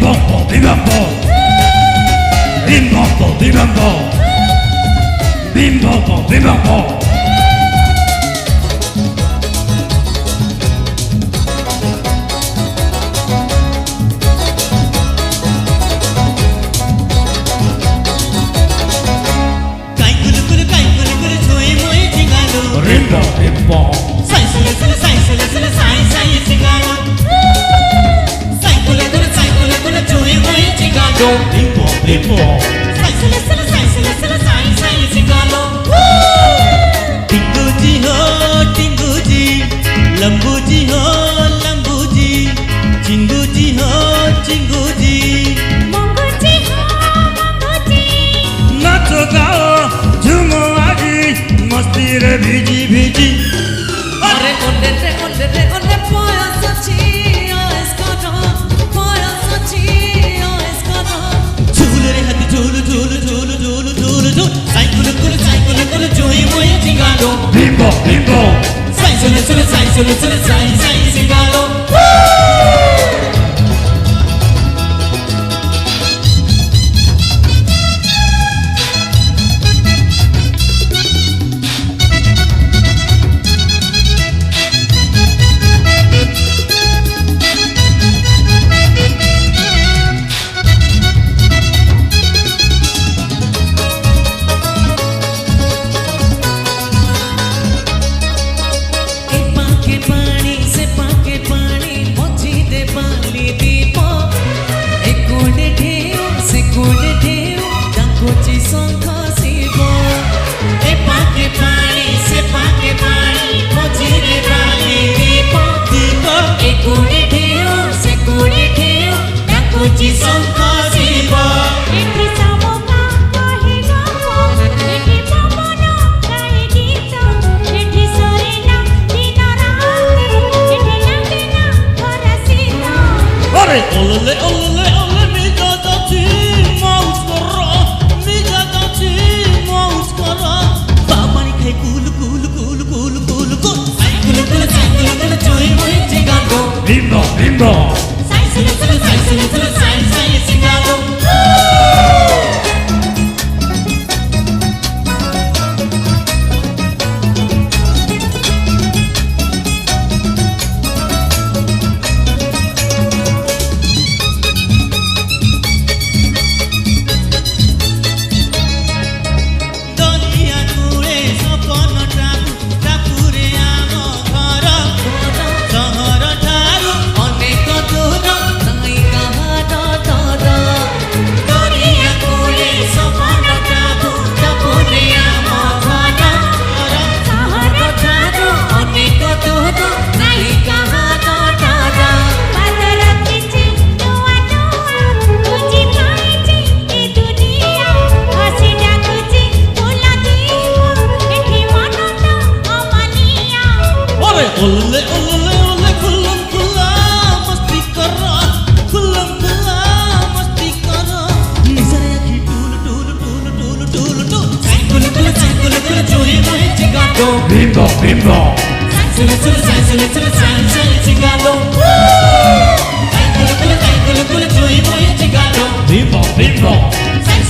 bimbo, bimbo, bimbo, bimbo, bimbo, bimbo. Rimbo, rimbo. Sai, Rimbo, rimbo. Tingu जी हो टिंगू जी, लंबू जी हो लंबू जी, चिंगू जी हो चिंगू जी, मंगू जी हो मंगू जी। नाचो गाओ झूमो आजी मस्ती रे भिजी भिजी अरे ओने पोया सची एस्काटा पोया सची एस्काटा झूल रे हाथी झूल झूल झूल झूल झूल झूल साइकिल कुल जोई मोए जिंगालो Bimbo, bimbo. साई जिंगालो एठी सबका कहे गप, एठी पवन गाए गीत, एठी सरेना दिन रात, एठी लागेना फरसीना। अरे ओले मिजा जाची माउस करा बाबानी खाई कुल साइकिल जोई मोई जिंगालो Bimbo, bimbo. साई जिंगालो दरिया कूले सपन टापुरे आम घर सहर ठारू अनेक दूर नाई कहाट दरिया कूले सपन टापुरे आम घर सहर ठारू अनेक दूर नाई कहाट पातर किछि नुआ नुआ, बुझि पाइछि ए दुनिया, हसी डाकुछि फूल दीप, एठी मन तो अमनिया। अरे ओले खुल्ला मस्ती करा मस्ती करा निसरे आखी टूल साइकिल जोई मोए जिंगालो Bimbo, bimbo. साई जिंगालो साइकिल जोई मोए जिंगालो Bimbo, bimbo. साई